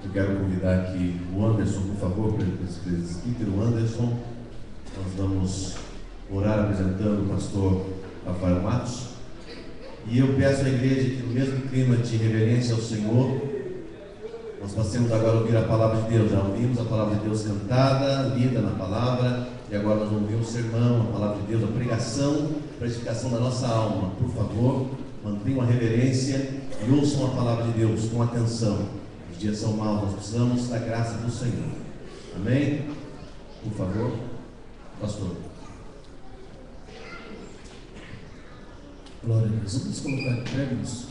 Eu quero convidar aqui o Anderson, por favor, presbítero Anderson. Nós vamos orar apresentando o pastor Rafael Matos. E eu peço à igreja que, no mesmo clima de reverência ao Senhor, nós passemos agora a ouvir a palavra de Deus. Já ouvimos a palavra de Deus cantada, lida na palavra, e agora nós vamos ouvir o sermão, a palavra de Deus, a pregação, para a edificação da nossa alma. Por favor, mantenham a reverência e ouçam a palavra de Deus com atenção. Os dias são maus, nós precisamos da graça do Senhor. Amém? Por favor, pastor. Glória a Deus. Vamos colocar em pé, isso.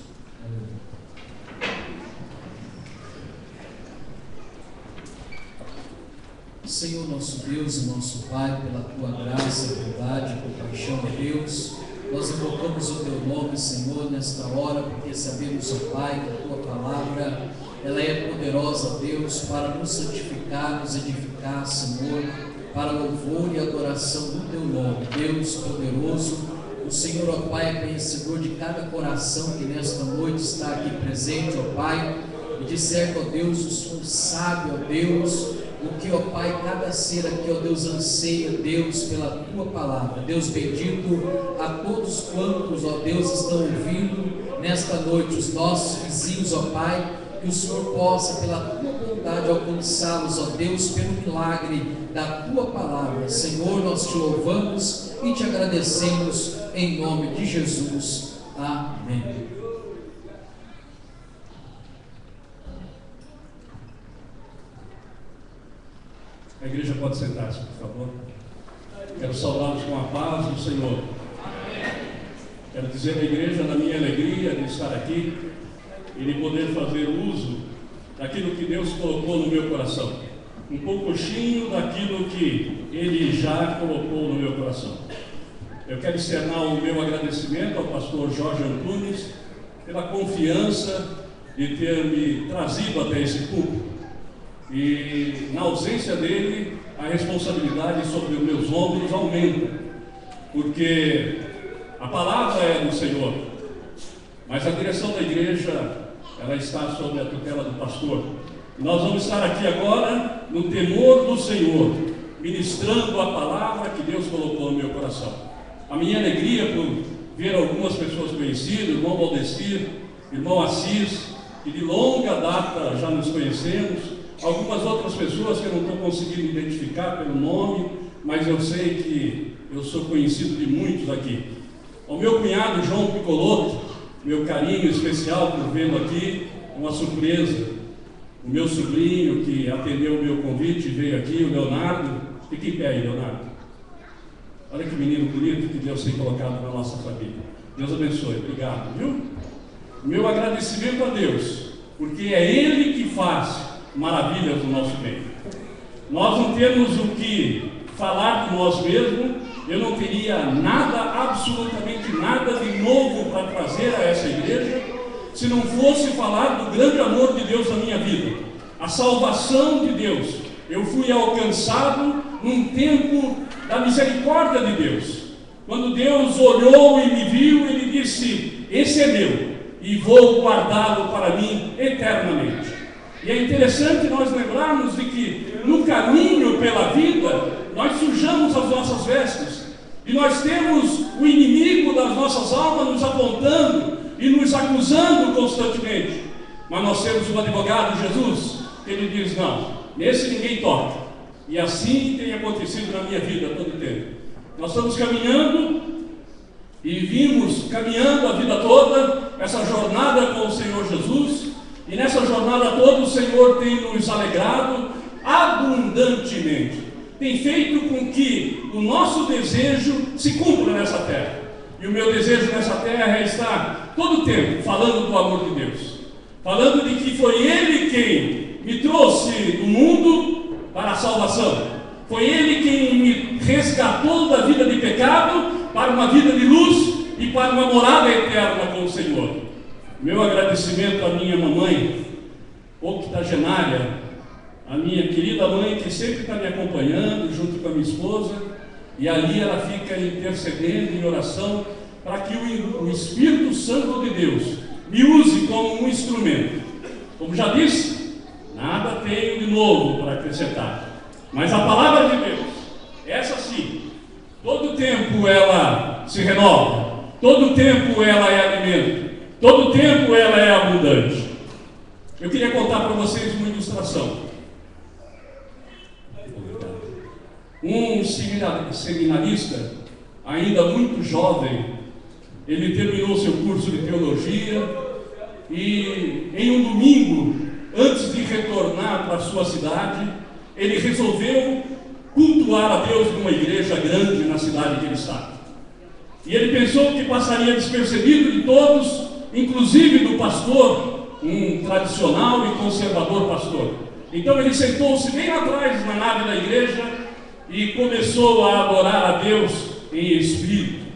Senhor nosso Deus e nosso Pai, pela Tua graça, bondade e compaixão, Deus, nós invocamos o Teu nome, Senhor, nesta hora, porque sabemos, ó Pai, que a Tua palavra, ela é poderosa, Deus, para nos santificar, nos edificar, Senhor, para louvor e adoração do Teu nome. Deus poderoso, o Senhor, ó Pai, é conhecedor de cada coração que nesta noite está aqui presente, ó Pai, e de certo, ó Deus, o Senhor sabe, ó Deus, o que, ó Pai, cada ser aqui, ó Deus, anseia, Deus, pela Tua palavra. Deus bendito a todos quantos, ó Deus, estão ouvindo nesta noite, os nossos vizinhos, ó Pai, que o Senhor possa, pela Tua bondade, alcançá-los, ó Deus, pelo milagre da Tua palavra. Senhor, nós Te louvamos e Te agradecemos em nome de Jesus. Amém. A igreja pode sentar-se, por favor. Quero saudá-los com a paz do Senhor. Quero dizer à igreja da minha alegria de estar aqui e de poder fazer uso daquilo que Deus colocou no meu coração. Um pouquinho daquilo que Ele já colocou no meu coração. Eu quero externar o meu agradecimento ao pastor Jorge Antunes pela confiança de ter me trazido até esse púlpito. E na ausência dele, a responsabilidade sobre os meus ombros aumenta, porque a palavra é do Senhor, mas a direção da igreja, ela está sob a tutela do pastor. E nós vamos estar aqui agora no temor do Senhor, ministrando a palavra que Deus colocou no meu coração. A minha alegria por ver algumas pessoas conhecidas, irmão Valdecir, irmão Assis, que de longa data já nos conhecemos, algumas outras pessoas que eu não estou conseguindo identificar pelo nome, mas eu sei que eu sou conhecido de muitos aqui. Ao meu cunhado João Picoloto, meu carinho especial por vê-lo aqui, uma surpresa. O meu sobrinho que atendeu o meu convite e veio aqui, o Leonardo. Fique em pé aí, Leonardo. Olha que menino bonito que Deus tem colocado na nossa família. Deus abençoe, obrigado, viu? Meu agradecimento a Deus, porque é Ele que faz maravilhas no nosso meio. Nós não temos o que falar de nós mesmos. Eu não teria nada, absolutamente nada de novo para trazer a essa igreja, se não fosse falar do grande amor de Deus na minha vida, a salvação de Deus. Eu fui alcançado num tempo da misericórdia de Deus. Quando Deus olhou e me viu, Ele disse: esse é meu, e vou guardá-lo para mim eternamente. E é interessante nós lembrarmos de que no caminho pela vida nós sujamos as nossas vestes e nós temos o inimigo das nossas almas nos apontando e nos acusando constantemente, mas nós temos um advogado, Jesus, que Ele diz: não, nesse ninguém toca. E assim tem acontecido na minha vida todo o tempo. Nós estamos caminhando e vimos caminhando a vida toda essa jornada com o Senhor Jesus. E nessa jornada toda o Senhor tem nos alegrado abundantemente, tem feito com que o nosso desejo se cumpra nessa terra. E o meu desejo nessa terra é estar todo o tempo falando do amor de Deus, falando de que foi Ele quem me trouxe do mundo para a salvação, foi Ele quem me resgatou da vida de pecado para uma vida de luz e para uma morada eterna com o Senhor. Meu agradecimento à minha mamãe, octogenária, a minha querida mãe que sempre está me acompanhando, junto com a minha esposa, e ali ela fica intercedendo em oração para que o Espírito Santo de Deus me use como um instrumento. Como já disse, nada tenho de novo para acrescentar. Mas a palavra de Deus, essa sim, todo tempo ela se renova, todo tempo ela é alimento, todo tempo ela é abundante. Eu queria contar para vocês uma ilustração. Um seminarista, ainda muito jovem, ele terminou seu curso de teologia e em um domingo, antes de retornar para a sua cidade, ele resolveu cultuar a Deus numa igreja grande na cidade que ele estava. E ele pensou que passaria despercebido de todos, inclusive do pastor, um tradicional e conservador pastor. Então ele sentou-se bem atrás na nave da igreja e começou a adorar a Deus em espírito.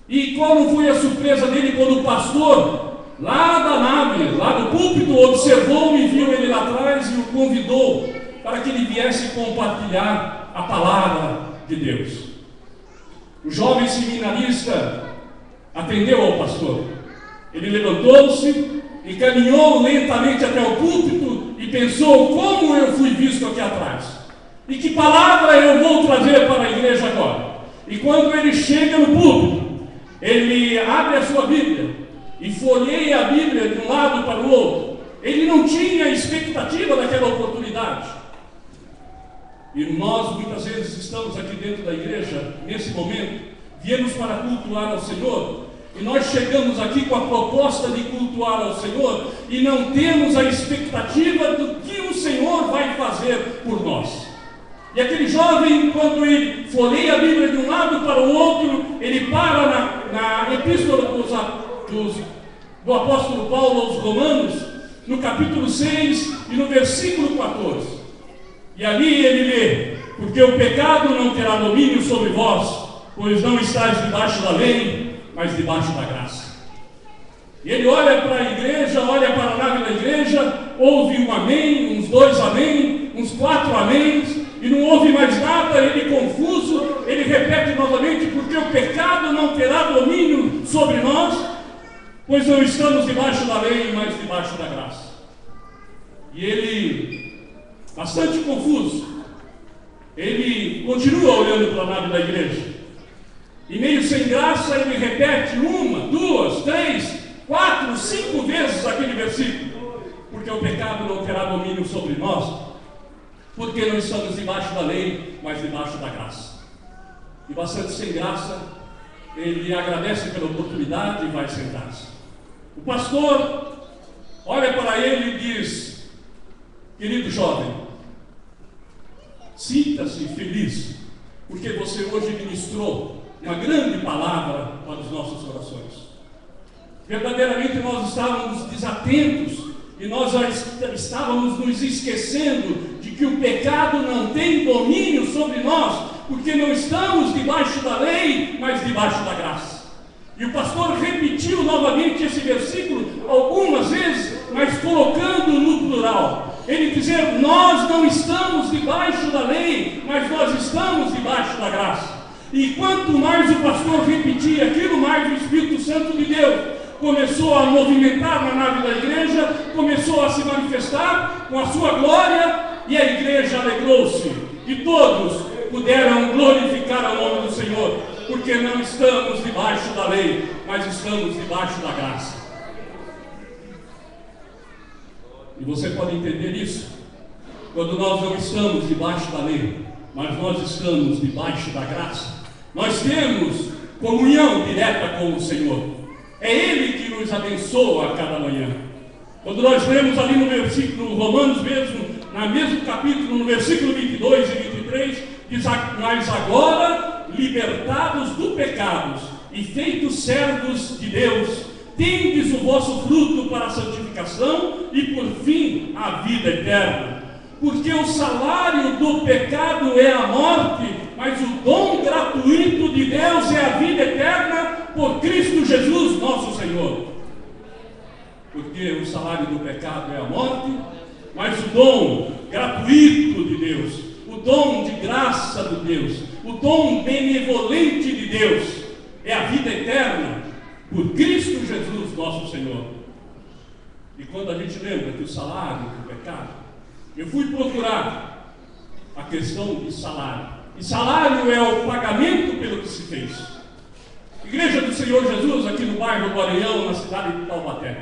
E qual não foi a surpresa dele quando o pastor, lá da nave, lá do púlpito, observou e viu ele lá atrás e o convidou para que ele viesse compartilhar a palavra de Deus. O jovem seminarista atendeu ao pastor. Ele levantou-se e caminhou lentamente até o púlpito e pensou: como eu fui visto aqui atrás? E que palavra eu vou trazer para a igreja agora? E quando ele chega no púlpito, ele abre a sua Bíblia e folheia a Bíblia de um lado para o outro. Ele não tinha expectativa daquela oportunidade. E nós muitas vezes estamos aqui dentro da igreja, nesse momento, viemos para cultuar ao Senhor, e nós chegamos aqui com a proposta de cultuar ao Senhor, e não temos a expectativa do que o Senhor vai fazer por nós. E aquele jovem, quando ele folheia a Bíblia de um lado para o outro, ele para na epístola do apóstolo Paulo aos Romanos, no capítulo 6 e no versículo 14. E ali ele lê: porque o pecado não terá domínio sobre vós, pois não estáis debaixo da lei, mas debaixo da graça. E ele olha para a igreja, olha para a nave da igreja, ouve um amém, uns 2 amém, uns 4 améns, e não ouve mais nada. Ele confuso, ele repete novamente: porque o pecado não terá domínio sobre nós, pois não estamos debaixo da lei, mas debaixo da graça. E ele, bastante confuso, ele continua olhando para a nave da igreja, e meio sem graça ele repete 1, 2, 3, 4, 5 vezes aquele versículo: porque o pecado não terá domínio sobre nós, porque não estamos debaixo da lei, mas debaixo da graça. E bastante sem graça, ele agradece pela oportunidade e vai sentar-se. O pastor olha para ele e diz: querido jovem, sinta-se feliz, porque você hoje ministrou uma grande palavra para os nossos corações. Verdadeiramente nós estávamos desatentos e nós já estávamos nos esquecendo de que o pecado não tem domínio sobre nós, porque não estamos debaixo da lei, mas debaixo da graça. E o pastor repetiu novamente esse versículo algumas vezes, mas colocando no plural. Ele dizer: nós não estamos debaixo da lei, mas nós estamos debaixo da graça. E quanto mais o pastor repetia aquilo, mais o Espírito Santo de Deus começou a movimentar na nave da igreja, começou a se manifestar com a sua glória, e a igreja alegrou-se, e todos puderam glorificar o nome do Senhor, porque não estamos debaixo da lei, mas estamos debaixo da graça. E você pode entender isso? Quando nós não estamos debaixo da lei, mas nós estamos debaixo da graça, nós temos comunhão direta com o Senhor. É Ele que nos abençoa a cada manhã. Quando nós lemos ali no versículo, Romanos mesmo, no mesmo capítulo, no versículo 22 e 23, diz: mas agora, libertados do pecado e feitos servos de Deus, tendes o vosso fruto para a santificação e por fim a vida eterna. Porque o salário do pecado é a morte, mas o dom gratuito de Deus é a vida eterna por Cristo Jesus nosso Senhor. Porque o salário do pecado é a morte, mas o dom gratuito de Deus, o dom de graça de Deus, o dom benevolente de Deus é a vida eterna por Cristo Jesus nosso Senhor. E quando a gente lembra que o salário do pecado eu fui procurar a questão de salário. E salário é o pagamento pelo que se fez. Igreja do Senhor Jesus, aqui no bairro do Areião, na cidade de Taubaté.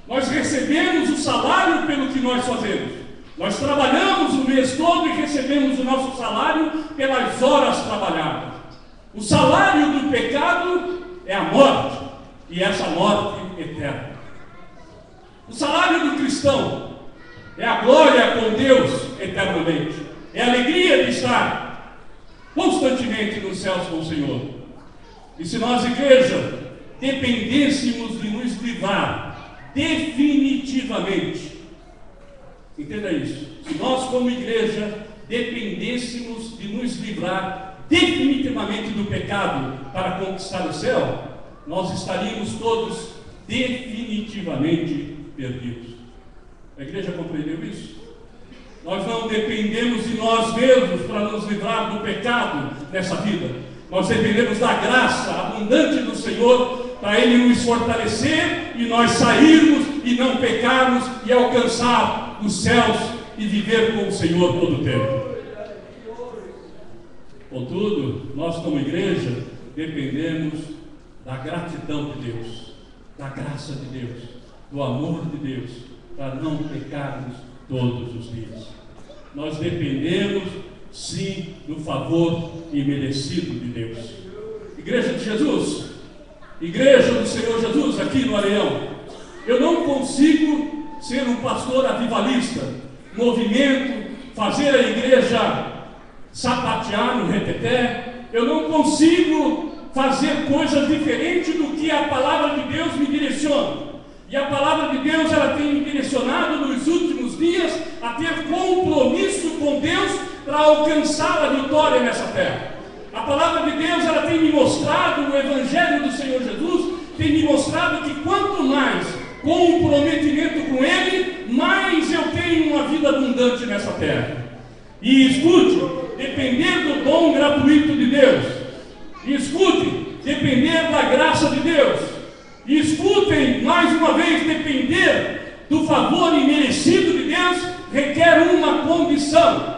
Nós recebemos o salário pelo que nós fazemos. Nós trabalhamos o mês todo e recebemos o nosso salário pelas horas trabalhadas. O salário do pecado é a morte, e essa morte eterna. O salário do cristão é a glória com Deus eternamente. É a alegria de estar constantemente nos céus com o Senhor. E se nós, igreja, dependêssemos de nos livrar definitivamente, entenda isso, se nós como igreja dependêssemos de nos livrar definitivamente do pecado para conquistar o céu, nós estaríamos todos definitivamente perdidos. A igreja compreendeu isso? Nós não dependemos de nós mesmos para nos livrar do pecado nessa vida. Nós dependemos da graça abundante do Senhor para Ele nos fortalecer e nós sairmos e não pecarmos e alcançar os céus e viver com o Senhor todo o tempo. Contudo, nós como igreja dependemos da gratidão de Deus, da graça de Deus, do amor de Deus, para não pecarmos todos os dias. Nós dependemos, sim, do favor imerecido de Deus. Igreja de Jesus, Igreja do Senhor Jesus, aqui no Areião, eu não consigo ser um pastor avivalista, movimento, fazer a igreja sapatear no reteté. Eu não consigo fazer coisas diferentes do que a palavra de Deus me direciona. E a palavra de Deus, ela tem me direcionado nos últimos dias a ter compromisso com Deus para alcançar a vitória nessa terra. A palavra de Deus, ela tem me mostrado, o Evangelho do Senhor Jesus tem me mostrado que quanto mais comprometimento com Ele, mais eu tenho uma vida abundante nessa terra. E escute, depender do dom gratuito de Deus, e escute, depender da graça de Deus, e escutem, mais uma vez, depender do favor imerecido de Deus, requer uma condição: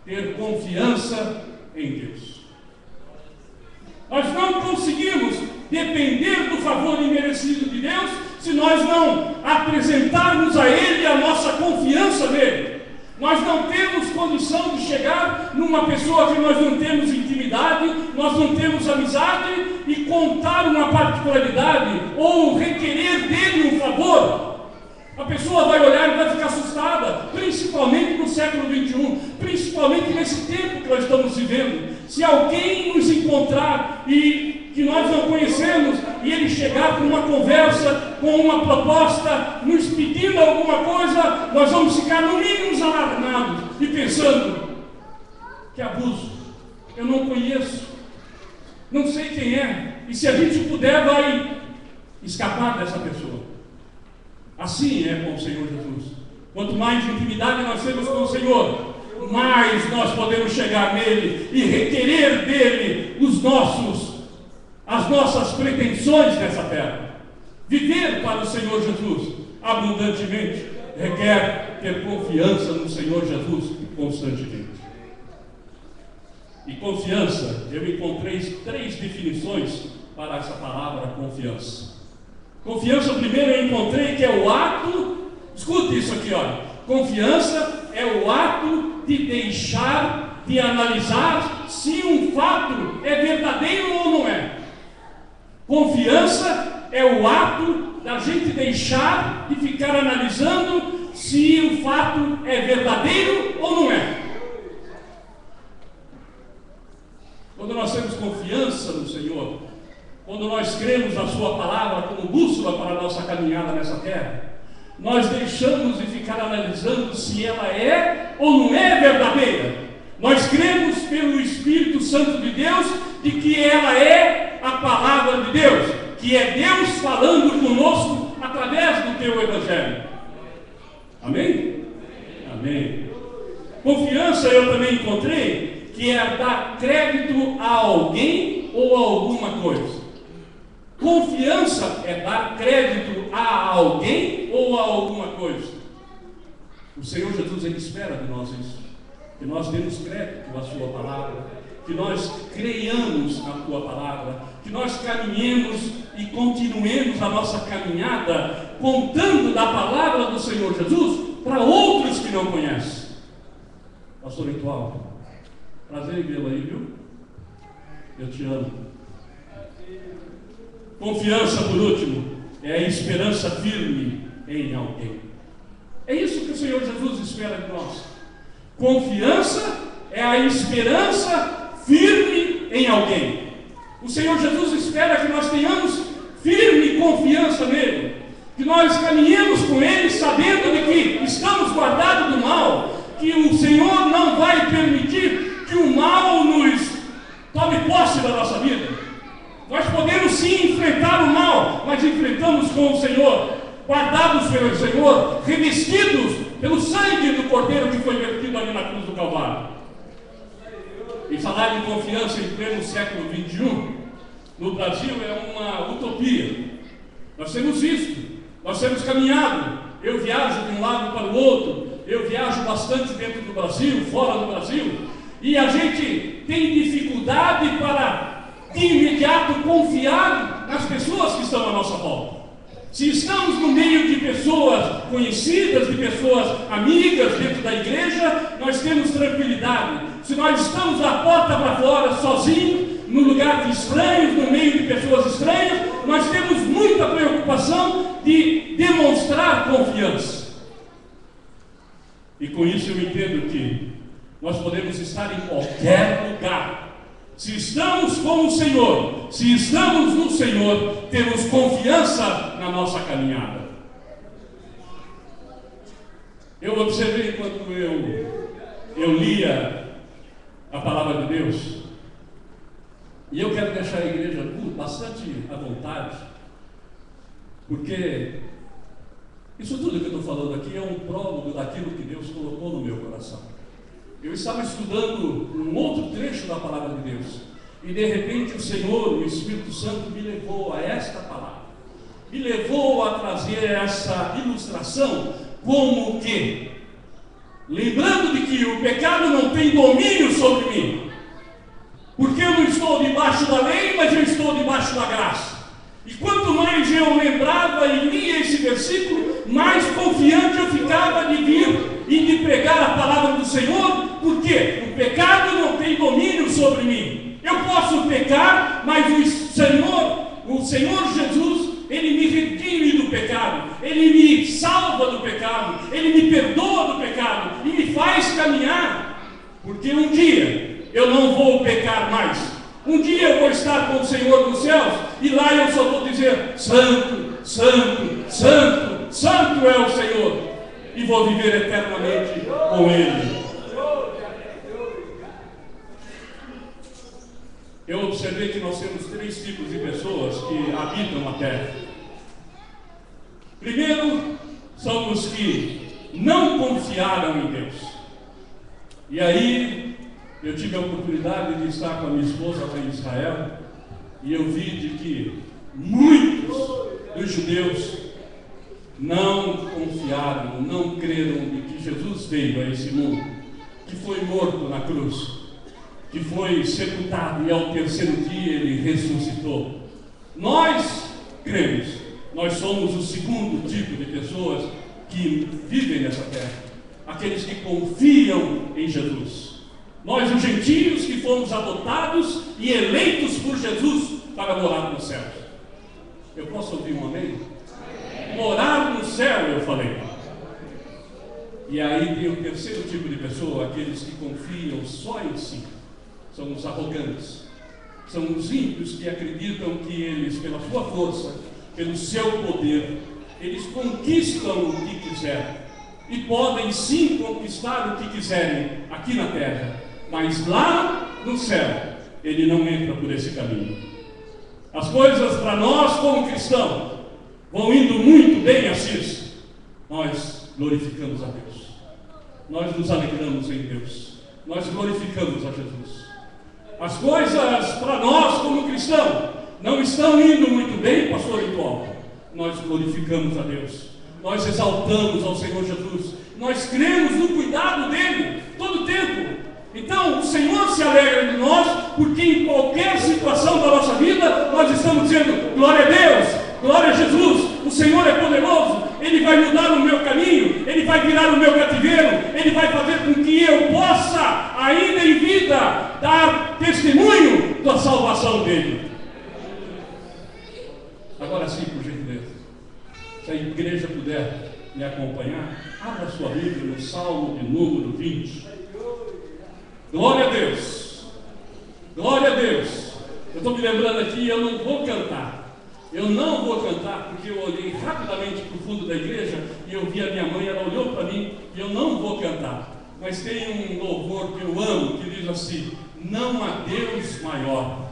ter confiança em Deus. Nós não conseguimos depender do favor imerecido de Deus se nós não apresentarmos a Ele a nossa confiança nele. Nós não temos condição de chegar numa pessoa que nós não temos intimidade, nós não temos amizade, e contar uma particularidade ou requerer dele um favor. A pessoa vai olhar e vai ficar assustada, principalmente no século XXI, principalmente nesse tempo que nós estamos vivendo. Se alguém nos encontrar e que nós não conhecemos, e ele chegar com uma conversa, com uma proposta, nos pedindo alguma coisa, nós vamos ficar no mínimo alarmados e pensando: que abuso, eu não conheço, não sei quem é, e se a gente puder vai escapar dessa pessoa. Assim é com o Senhor Jesus. Quanto mais intimidade nós temos com o Senhor, mais nós podemos chegar nele e requerer dele as nossas pretensões nessa terra. Viver para o Senhor Jesus abundantemente requer ter confiança no Senhor Jesus constantemente. E confiança, eu encontrei 3 definições para essa palavra confiança. Confiança, primeiro, eu encontrei que é o ato, escute isso aqui, olha. Confiança é o ato de deixar, de analisar se um fato é verdadeiro ou não é. Confiança é o ato da gente deixar de ficar analisando se o fato é verdadeiro ou não é. Quando nós temos confiança no Senhor, quando nós cremos na Sua palavra como bússola para a nossa caminhada nessa terra, nós deixamos de ficar analisando se ela é ou não é verdadeira. Nós cremos pelo Espírito Santo de Deus de que ela é a palavra de Deus, que é Deus falando conosco através do Teu Evangelho. Amém? Amém. Confiança eu também encontrei que é dar crédito a alguém ou a alguma coisa. Confiança é dar crédito a alguém ou a alguma coisa. O Senhor Jesus, Ele espera de nós isso, que nós demos crédito à sua palavra, que nós creiamos na tua palavra, que nós caminhemos e continuemos a nossa caminhada contando da palavra do Senhor Jesus para outros que não conhecem. Pastor Itual, prazer em vê-lo aí, viu? Eu te amo. Confiança, por último, é a esperança firme em alguém. É isso que o Senhor Jesus espera de nós. Confiança é a esperança firme em alguém. O Senhor Jesus espera que nós tenhamos firme confiança nele, que nós caminhemos com ele sabendo de que estamos guardados do mal, que o Senhor não vai permitir que o mal nos tome posse da nossa vida. Nós podemos sim enfrentar o mal, mas enfrentamos com o Senhor, guardados pelo Senhor, revestidos pelo sangue do Cordeiro que foi vertido ali na cruz do Calvário. E falar de confiança em pleno século XXI, no Brasil, é uma utopia. Nós temos visto, nós temos caminhado. Eu viajo de um lado para o outro, eu viajo bastante dentro do Brasil, fora do Brasil, e a gente tem dificuldade para, de imediato, confiar nas pessoas que estão à nossa volta. Se estamos no meio de pessoas conhecidas, de pessoas amigas dentro da igreja, nós temos tranquilidade. Se nós estamos da porta para fora, sozinhos, no lugar de estranhos, no meio de pessoas estranhas, nós temos muita preocupação de demonstrar confiança. E com isso eu entendo que nós podemos estar em qualquer lugar. Se estamos com o Senhor, se estamos no Senhor, temos confiança na nossa caminhada. Eu observei enquanto eu lia a palavra de Deus, e eu quero deixar a igreja bastante à vontade, porque isso tudo que eu estou falando aqui é um prólogo daquilo que Deus colocou no meu coração. Eu estava estudando um outro trecho da palavra de Deus, e de repente o Senhor, o Espírito Santo, me levou a esta palavra, me levou a trazer essa ilustração, como que, lembrando de que o pecado não tem domínio sobre mim, porque eu não estou debaixo da lei, mas eu estou debaixo da graça. E quanto mais eu lembrava e lia esse versículo, mais confiante eu ficava de vir e de pregar a palavra do Senhor, porque o pecado não tem domínio sobre mim. Eu posso pecar, mas o Senhor Jesus, Ele me redime do pecado, Ele me salva do pecado, Ele me perdoa do pecado e me faz caminhar, porque um dia eu não vou pecar mais. Um dia eu vou estar com o Senhor nos céus, e lá eu só vou dizer: Santo, Santo, Santo, Santo é o Senhor, e vou viver eternamente com Ele. Eu observei que nós temos 3 tipos de pessoas que habitam a terra. Primeiro, são os que não confiaram em Deus. E aí, eu tive a oportunidade de estar com a minha esposa lá em Israel, e eu vi de que muitos dos judeus não confiaram, não creram de que Jesus veio a esse mundo, que foi morto na cruz, que foi sepultado e ao terceiro dia ele ressuscitou. Nós cremos, nós somos o segundo tipo de pessoas que vivem nessa terra, aqueles que confiam em Jesus. Nós, os gentios, que fomos adotados e eleitos por Jesus para morar no céu. Eu posso ouvir um amém? Morar no céu, eu falei. E aí tem o terceiro tipo de pessoa, aqueles que confiam só em si. São os arrogantes, são os ímpios que acreditam que eles, pela sua força, pelo seu poder, eles conquistam o que quiserem, e podem sim conquistar o que quiserem aqui na terra, mas lá no céu ele não entra por esse caminho. As coisas para nós como cristãos vão indo muito bem assim. Nós glorificamos a Deus, nós nos alegramos em Deus, nós glorificamos a Jesus. As coisas para nós como cristãos não estão indo muito bem, pastor Itual. Nós glorificamos a Deus, nós exaltamos ao Senhor Jesus nós cremos no cuidado dele todo o tempo. Então, o Senhor se alegra de nós, porque em qualquer situação da nossa vida, nós estamos dizendo: glória a Deus, glória a Jesus, o Senhor é poderoso, Ele vai mudar o meu caminho, Ele vai virar o meu cativeiro, Ele vai fazer com que eu possa, ainda em vida, dar testemunho da salvação dEle. Agora sim, por gentileza, se a igreja puder me acompanhar, abra sua Bíblia no Salmo de número 20. Glória a Deus, glória a Deus. Eu estou me lembrando aqui, eu não vou cantar, porque eu olhei rapidamente para o fundo da igreja e eu vi a minha mãe, ela olhou para mim e eu não vou cantar. Mas tem um louvor que eu amo, que diz assim: não há Deus maior,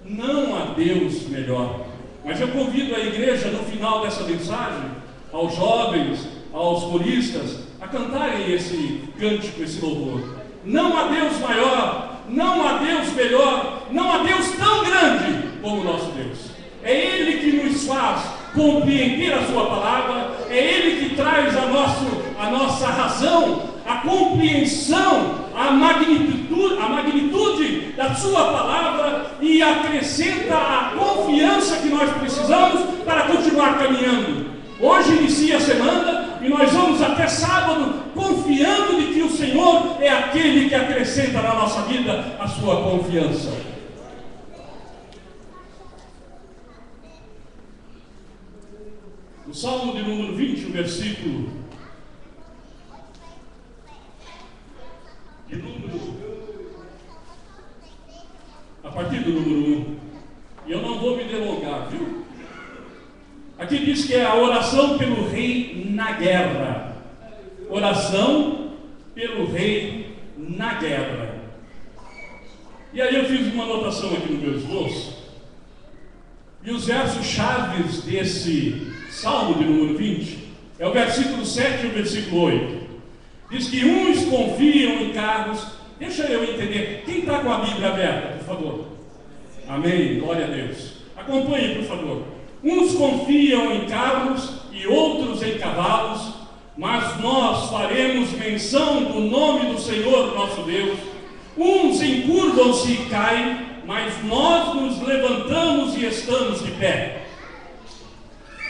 não há Deus melhor. Mas eu convido a igreja, no final dessa mensagem, aos jovens, aos coristas, a cantarem esse cântico, esse louvor. Não há Deus maior, não há Deus melhor, não há Deus tão grande como o nosso Deus. É Ele que nos faz compreender a sua palavra, é Ele que traz a nossa razão, a compreensão, a magnitude da sua palavra e acrescenta a confiança que nós precisamos para continuar caminhando. Hoje inicia a semana e nós vamos até sábado confiando de que o Senhor é aquele que acrescenta na nossa vida a sua confiança. No Salmo de número 20, o versículo de a partir do número 1, e eu não vou me delongar, viu? Aqui diz que é a oração pelo rei na guerra. Oração pelo rei na guerra. E aí eu fiz uma anotação aqui no meu esboço. E os versos chaves desse Salmo de número 20 é o versículo 7 e o versículo 8. Diz que uns confiam em carros. Deixa eu entender. Quem está com a Bíblia aberta, por favor? Amém. Glória a Deus. Acompanhe, por favor. Uns confiam em carros e outros em cavalos, mas nós faremos menção do nome do Senhor nosso Deus. Uns encurvam-se e caem, mas nós nos levantamos e estamos de pé.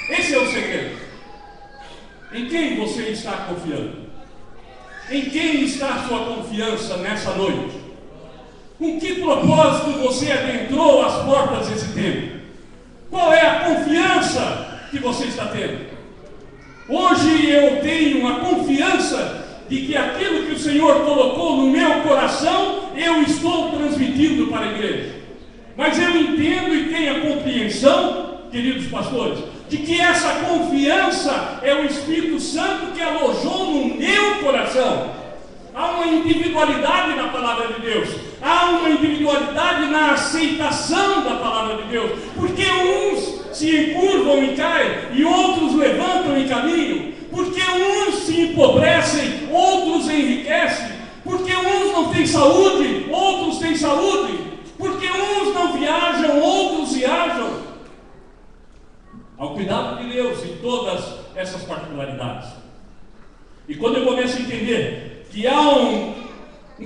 Esse é o segredo. Em quem você está confiando? Em quem está a sua confiança nessa noite? Com que propósito você adentrou as portas desse tempo? Qual é a confiança que você está tendo? Hoje eu tenho a confiança de que aquilo que o Senhor colocou no meu coração, eu estou transmitindo para a igreja. Mas eu entendo e tenho a compreensão, queridos pastores, de que essa confiança é o Espírito Santo que alojou no meu coração. Há uma individualidade na palavra de Deus, há uma individualidade na aceitação da palavra de Deus, porque uns se encurvam e caem, e outros levantam e caminham, porque uns se empobrecem, outros enriquecem, porque uns não têm saúde, outros têm saúde, porque uns não viajam, outros viajam. Ao cuidado de Deus em todas essas particularidades. E quando eu começo a entender que há um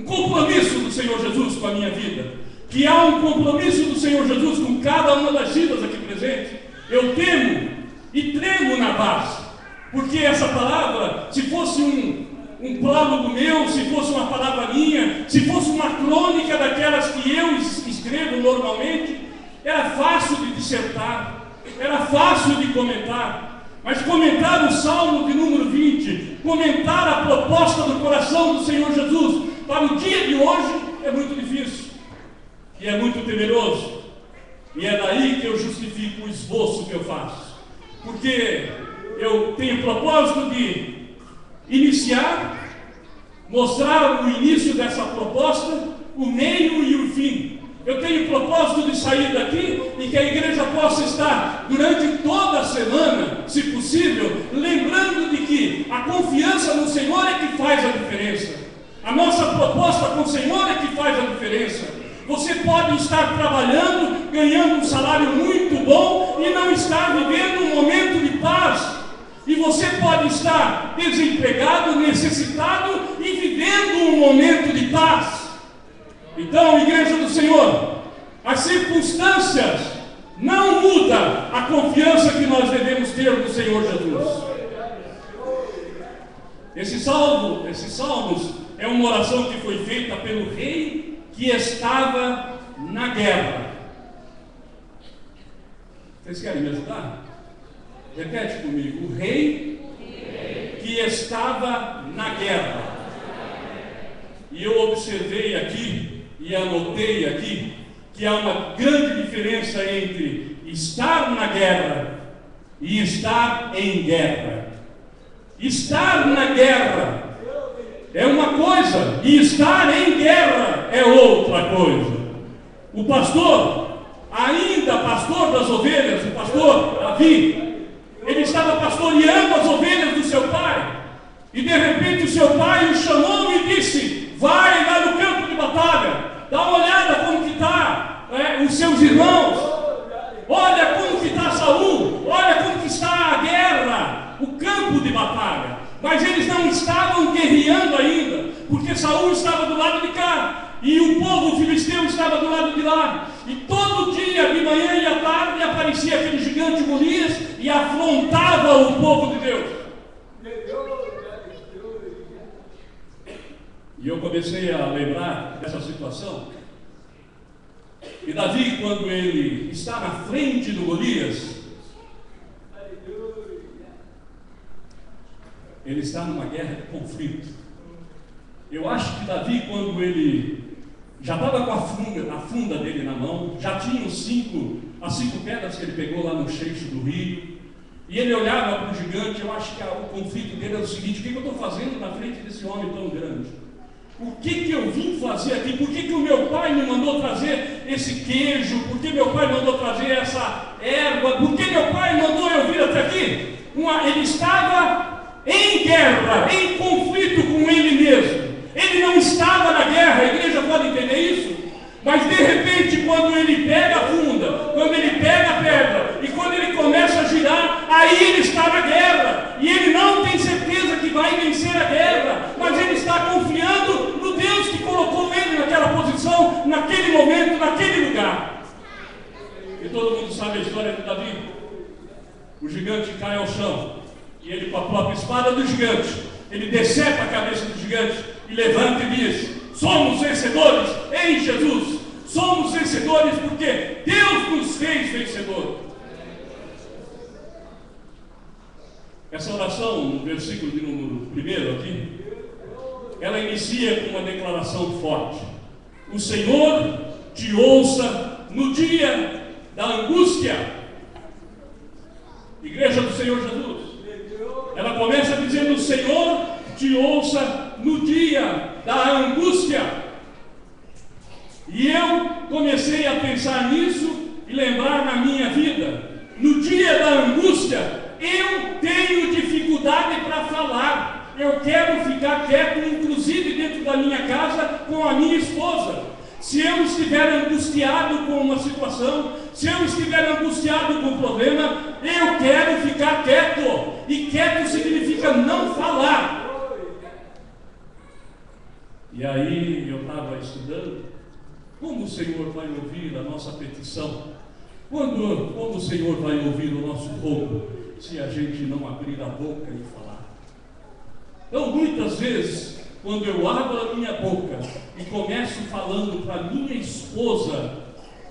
compromisso do Senhor Jesus com a minha vida, que há um compromisso do Senhor Jesus com cada uma das vidas aqui presentes, eu temo e tremo na base, porque essa palavra, se fosse um prólogo meu, se fosse uma palavra minha, se fosse uma crônica daquelas que eu escrevo normalmente, era fácil de dissertar, era fácil de comentar. Mas comentar o Salmo de número 20, comentar a proposta do coração do Senhor Jesus para o dia de hoje é muito difícil e é muito temeroso. E é daí que eu justifico o esboço que eu faço, porque eu tenho o propósito de iniciar, mostrar o início dessa proposta, o meio e o fim. Eu tenho o propósito de sair daqui e que a igreja possa estar durante toda a semana, se possível, lembrando de que a confiança no Senhor é que faz a diferença. A nossa proposta com o Senhor é que faz a diferença. Você pode estar trabalhando, ganhando um salário muito bom e não estar vivendo um momento de paz. E você pode estar desempregado, necessitado e vivendo um momento de paz. Então, igreja do Senhor, as circunstâncias não mudam a confiança que nós devemos ter no Senhor Jesus. Esses salmos é uma oração que foi feita pelo rei que estava na guerra. Vocês querem me ajudar? Repete comigo. O rei que estava na guerra. E eu observei aqui e anotei aqui que há uma grande diferença entre estar na guerra e estar em guerra. Estar na guerra é uma coisa e estar em guerra é outra coisa. O pastor, ainda pastor das ovelhas, o pastor Davi, ele estava pastoreando as ovelhas do seu pai, e de repente o seu pai o chamou e disse: vai lá no campo de batalha, dá uma olhada como que está os seus irmãos, olha como que está Saul, olha como que está a guerra, o campo de batalha. Mas eles não estavam guerreando ainda, porque Saul estava do lado de cá, e o povo filisteu estava do lado de lá. E todo dia, de manhã e à tarde, aparecia aquele gigante Golias e afrontava o povo de Deus. E eu comecei a lembrar dessa situação. E Davi, quando ele está na frente do Golias, ele está numa guerra de conflito. Eu acho que Davi, quando ele já estava com a funda dele na mão, já tinha as 5 pedras que ele pegou lá no cheixo do rio, e ele olhava para o gigante. Eu acho que o conflito dele era o seguinte: o que eu estou fazendo na frente desse homem tão grande? O que eu vim fazer aqui? Por que o meu pai me mandou trazer esse queijo? Por que meu pai mandou trazer essa erva? Por que meu pai mandou eu vir até aqui? Ele estava em guerra, em conflito com ele mesmo. Ele não estava na guerra, a igreja pode entender isso? Mas de repente, quando ele pega a funda, quando ele pega a pedra, e quando ele começa a girar, aí ele está na guerra. E ele não tem certeza que vai vencer a guerra, mas ele está confiando no Deus que colocou ele naquela posição, naquele momento, naquele lugar. E todo mundo sabe a história de Davi. O gigante cai ao chão, e ele, com a própria espada do gigante, ele decepa a cabeça do gigante e levanta e diz: somos vencedores em Jesus. Somos vencedores porque Deus nos fez vencedor. Essa oração, no versículo de número 1 aqui, ela inicia com uma declaração forte: o Senhor te ouça no dia da angústia. Igreja do Senhor Jesus, ela começa dizendo: o Senhor te ouça no dia da angústia. E eu comecei a pensar nisso e lembrar na minha vida. No dia da angústia, eu tenho dificuldade para falar. Eu quero ficar quieto, inclusive dentro da minha casa, com a minha esposa. Se eu estiver angustiado com uma situação, se eu estiver angustiado com um problema, eu quero ficar quieto. E quieto significa não falar. E aí eu estava estudando como o Senhor vai ouvir a nossa petição, como o Senhor vai ouvir o nosso rogo, se a gente não abrir a boca e falar. Então, muitas vezes, quando eu abro a minha boca e começo falando para minha esposa,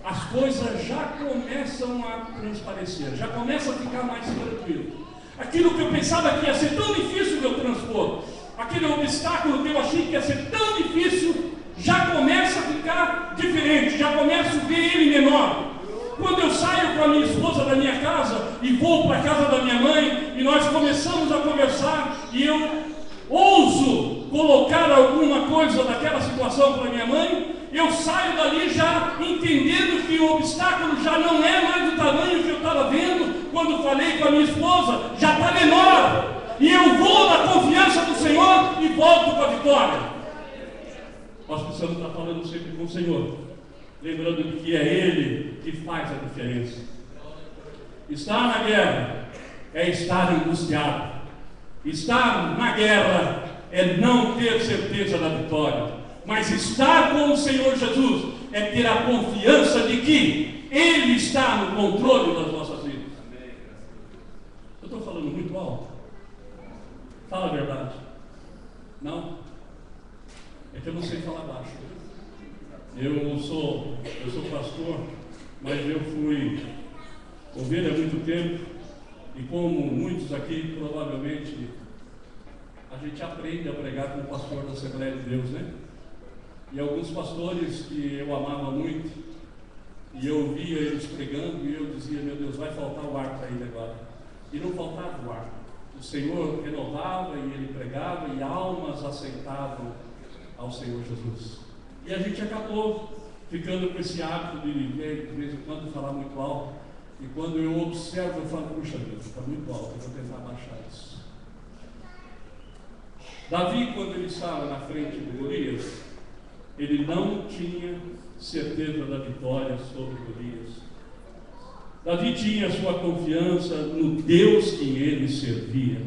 as coisas já começam a transparecer, já começa a ficar mais tranquilo. Aquilo que eu pensava que ia ser tão difícil de eu transpor, aquele obstáculo que eu achei que ia ser tão difícil, já começa a ficar diferente, já começo a ver ele menor. Quando eu saio com a minha esposa da minha casa e vou para a casa da minha mãe, e nós começamos a conversar, e eu ouso colocar alguma coisa daquela situação para minha mãe, eu saio dali já entendendo que o obstáculo já não é mais do tamanho que eu estava vendo quando falei com a minha esposa, já está menor. E eu vou na confiança do Senhor e volto com a vitória. Nós precisamos estar falando sempre com o Senhor, lembrando que é Ele que faz a diferença. Estar na guerra é estar angustiado. Estar na guerra é não ter certeza da vitória. Mas estar com o Senhor Jesus é ter a confiança de que Ele está no controle das nossas vidas. Eu estou falando muito alto? Fala a verdade. Não? É que eu não sei falar baixo. Eu sou pastor, mas eu fui ovelha há muito tempo, e como muitos aqui, provavelmente, a gente aprende a pregar com o pastor da Assembleia de Deus, né? E alguns pastores que eu amava muito, e eu via eles pregando, e eu dizia, meu Deus, vai faltar o ar para ele agora. E não faltava o ar. O Senhor renovava, e ele pregava, e almas aceitavam ao Senhor Jesus. E a gente acabou ficando com esse hábito de vez em quando falar muito alto. E quando eu observo, eu falo, puxa Deus, está muito alto, eu vou tentar baixar isso. Davi, quando ele estava na frente de Golias, ele não tinha certeza da vitória sobre Golias. Davi tinha sua confiança no Deus que ele servia.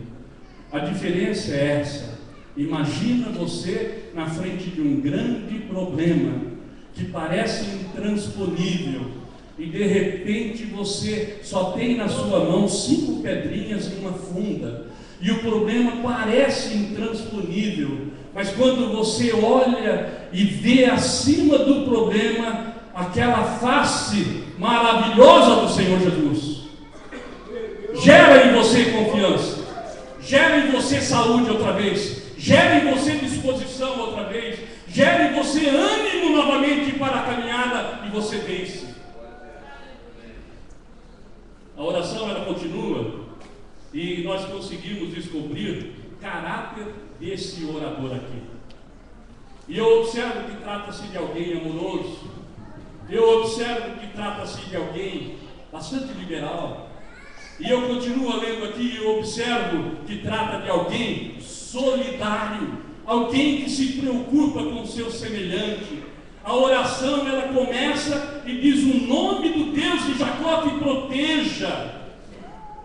A diferença é essa. Imagina você na frente de um grande problema que parece intransponível, e de repente você só tem na sua mão 5 pedrinhas e uma funda, e o problema parece intransponível, mas quando você olha e vê acima do problema aquela face maravilhosa do Senhor Jesus, gera em você confiança, gera em você saúde outra vez, gera em você disposição outra vez, gera em você ânimo novamente para a caminhada, e você vence. A oração ela continua, e nós conseguimos descobrir o caráter desse orador aqui. E eu observo que trata-se de alguém amoroso, eu observo que trata-se de alguém bastante liberal, e eu continuo lendo aqui e eu observo que trata de alguém solidário, alguém que se preocupa com o seu semelhante. A oração ela começa e diz: o nome do Deus de Jacó te proteja.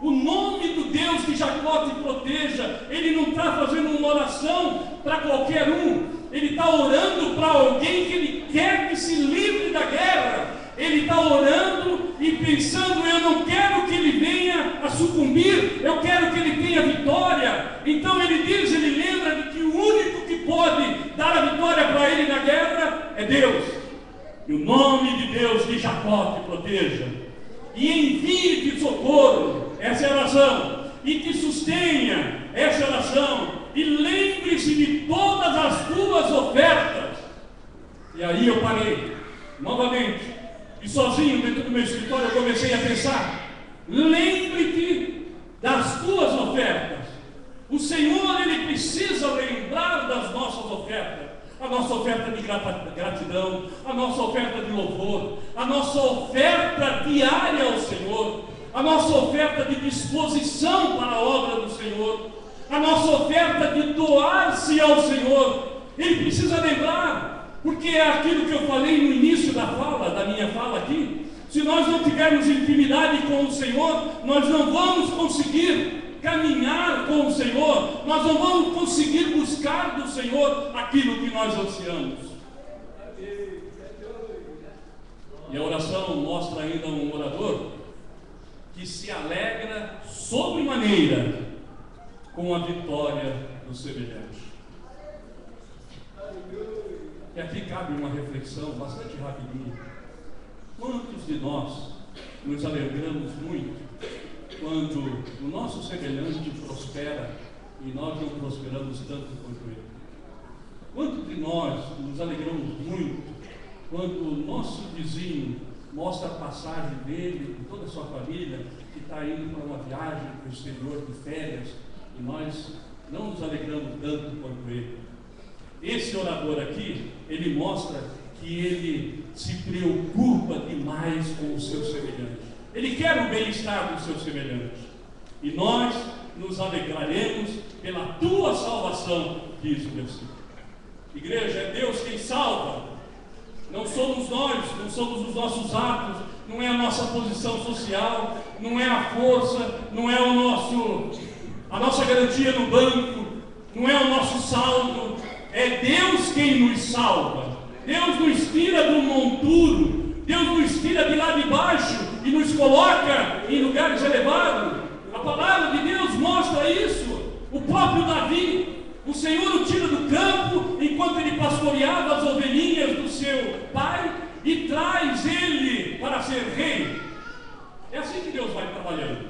O nome do Deus de Jacó te proteja. Ele não está fazendo uma oração para qualquer um, ele está orando para alguém que ele quer que se livre da guerra. Ele está orando e pensando: eu não quero que ele venha a sucumbir, eu quero que ele tenha vitória. Então ele diz, ele lembra de que o único que pode dar a vitória para ele na guerra é Deus. E o nome de Deus de Jacó te proteja, e envie-te socorro, essa é a oração, e te sustenha, essa é a oração, e lembre-se de todas as tuas ofertas. E aí eu parei, novamente, e sozinho dentro do meu escritório eu comecei a pensar: lembre-te das tuas ofertas. O Senhor, Ele precisa lembrar das nossas ofertas. A nossa oferta de gratidão, a nossa oferta de louvor, a nossa oferta diária ao Senhor, a nossa oferta de disposição para a obra do Senhor, a nossa oferta de doar-se ao Senhor. Ele precisa lembrar, porque é aquilo que eu falei no início da minha fala aqui. Se nós não tivermos intimidade com o Senhor, nós não vamos conseguir caminhar com o Senhor, nós não vamos conseguir buscar do Senhor aquilo que nós ansiamos. E a oração mostra ainda um orador que se alegra sobremaneira com a vitória do semelhante. E aqui cabe uma reflexão bastante rapidinha. Quantos de nós nos alegramos muito quando o nosso semelhante prospera e nós não prosperamos tanto quanto ele? Quantos de nós nos alegramos muito quando o nosso vizinho mostra a passagem dele e toda a sua família que está indo para uma viagem para o exterior de férias, e nós não nos alegramos tanto quanto ele? Esse orador aqui, ele mostra que ele se preocupa demais com o seu semelhante. Ele quer o bem-estar do seu semelhante. E nós nos alegraremos pela tua salvação, diz o versículo. Igreja, é Deus quem salva. Não somos nós, não somos os nossos atos, não é a nossa posição social, não é a força, não é a nossa garantia no banco, não é o nosso saldo, é Deus quem nos salva. Deus nos tira do monturo, Deus nos tira de lá de baixo e nos coloca em lugares elevados. A palavra de Deus mostra isso. O próprio Davi, o Senhor o tira do campo enquanto ele pastoreava as ovelhinhas do seu pai e traz ele para ser rei. É assim que Deus vai trabalhando.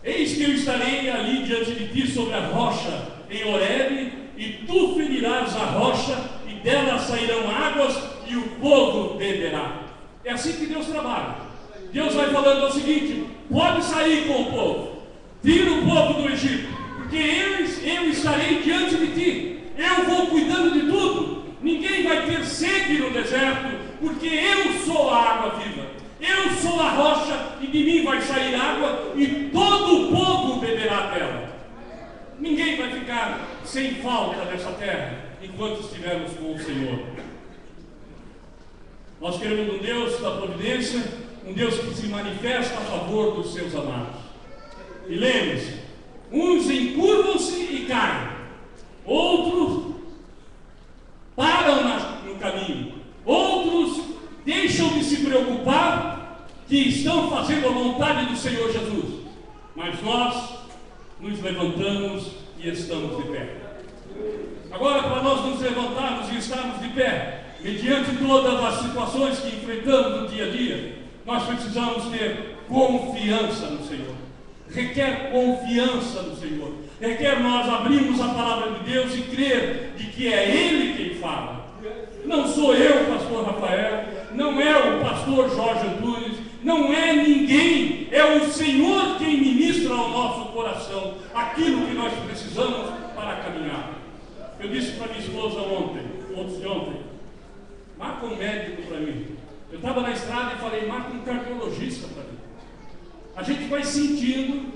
Eis que eu estarei ali diante de ti sobre a rocha em Horebe, e tu ferirás a rocha, e dela sairão águas, e o povo beberá. É assim que Deus trabalha. Deus vai falando o seguinte: pode sair com o povo, tira o povo do Egito, porque eu estarei diante de ti, eu vou cuidando de tudo. Ninguém vai ter sede no deserto, porque eu sou a água viva, eu sou a rocha, e de mim vai sair água, e todo o povo beberá dela. Ninguém vai ficar sem falta nessa terra enquanto estivermos com o Senhor. Nós queremos um Deus da providência, um Deus que se manifesta a favor dos seus amados. E lembre-se, uns encurvam-se e caem, outros param no caminho, outros deixam de se preocupar que estão fazendo a vontade do Senhor Jesus. Mas nós nos levantamos e estamos de pé. Agora, para nós nos levantarmos e estarmos de pé, mediante todas as situações que enfrentamos no dia a dia, nós precisamos ter confiança no Senhor. Requer confiança no Senhor. Requer nós abrirmos a palavra de Deus e crer de que é Ele quem fala. Não sou eu, pastor Rafael, não é o pastor Jorge Antunes, não é ninguém, é o Senhor quem ministra ao nosso coração aquilo que nós precisamos para caminhar. Eu disse para minha esposa antes de ontem, marca um médico para mim. Eu estava na estrada e falei, marca um cardiologista para mim. A gente vai sentindo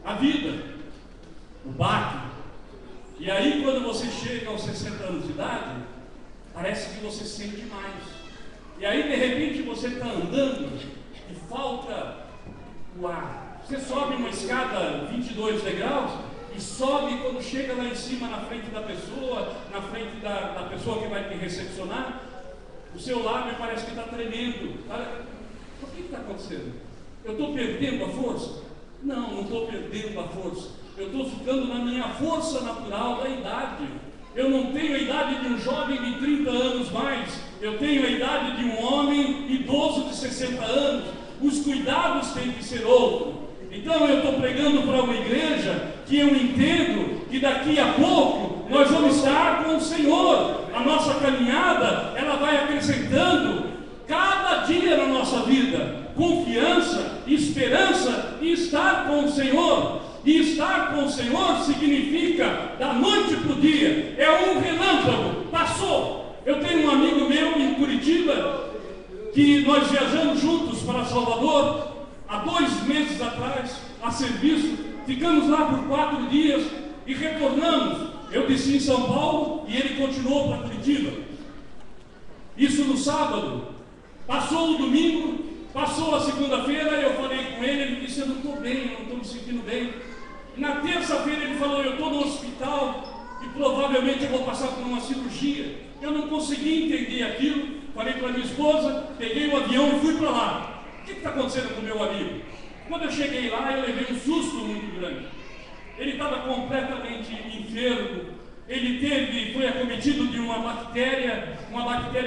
a vida, o baque. E aí quando você chega aos 60 anos de idade, parece que você sente mais. E aí de repente você está andando e falta o ar. Você sobe uma escada 22 degraus e sobe, quando chega lá em cima na frente da pessoa, na frente da pessoa que vai te recepcionar, o seu lábio parece que está tremendo. O que está acontecendo? Eu estou perdendo a força? Não estou perdendo a força. Eu estou ficando na minha força natural da idade. Eu não tenho a idade de um jovem de 30 anos mais. Eu tenho a idade de um homem idoso de 60 anos. Os cuidados têm que ser outros. Então eu estou pregando para uma igreja que eu entendo que daqui a pouco nós vamos estar com o Senhor. A nossa caminhada, ela vai acrescentando cada dia na nossa vida confiança, esperança e estar com o Senhor. E estar com o Senhor significa da noite para o dia, é um relâmpago, passou. Eu tenho um amigo meu em Curitiba, que nós viajamos juntos para Salvador, há 2 meses atrás, a serviço, ficamos lá por 4 dias e retornamos. Eu desci em São Paulo e ele continuou para Curitiba. Isso no sábado. Passou o domingo, passou a segunda-feira, eu falei com ele, ele disse, eu não estou bem, eu não estou me sentindo bem. Na terça-feira ele falou, eu estou no hospital e provavelmente eu vou passar por uma cirurgia. Eu não consegui entender aquilo, falei para minha esposa, peguei o avião e fui para lá. O que está acontecendo com o meu amigo? Quando eu cheguei lá, eu levei um susto muito grande. Ele estava completamente enfermo, ele foi acometido de uma bactéria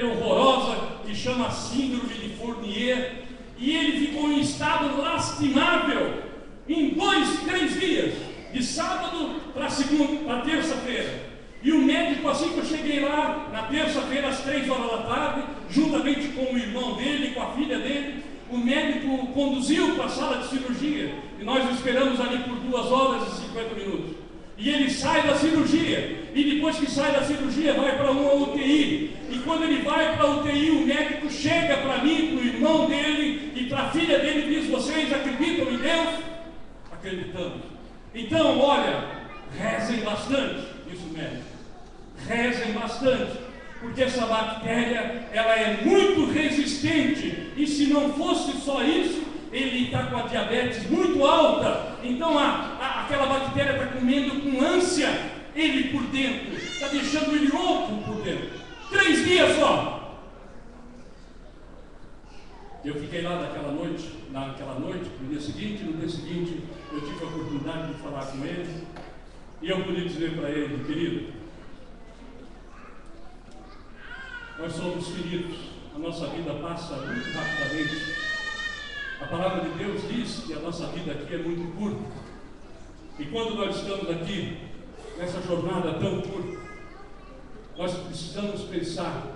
horrorosa, que chama síndrome de Fournier, e ele ficou em estado lastimável. Em 2, 3 dias, de sábado para terça-feira. E o médico, assim que eu cheguei lá, na terça-feira, às 3 horas da tarde, juntamente com o irmão dele, com a filha dele, o médico conduziu para a sala de cirurgia. E nós o esperamos ali por 2 horas e 50 minutos. E ele sai da cirurgia. E depois que sai da cirurgia, vai para uma UTI. E quando ele vai para a UTI, o médico chega para mim, para o irmão dele e para a filha dele e diz, vocês acreditam em Deus? Acreditamos. Então, olha, rezem bastante, disse o médico. Rezem bastante. porque essa bactéria, ela é muito resistente, e se não fosse só isso, ele está com a diabetes muito alta, então aquela bactéria está comendo com ânsia ele por dentro, está deixando ele louco por dentro. 3 dias só. Eu fiquei lá naquela noite, no dia seguinte, eu tive a oportunidade de falar com ele, e eu pude dizer para ele: querido, nós somos finitos, a nossa vida passa muito rapidamente. A palavra de Deus diz que a nossa vida aqui é muito curta. E quando nós estamos aqui, nessa jornada tão curta, nós precisamos pensar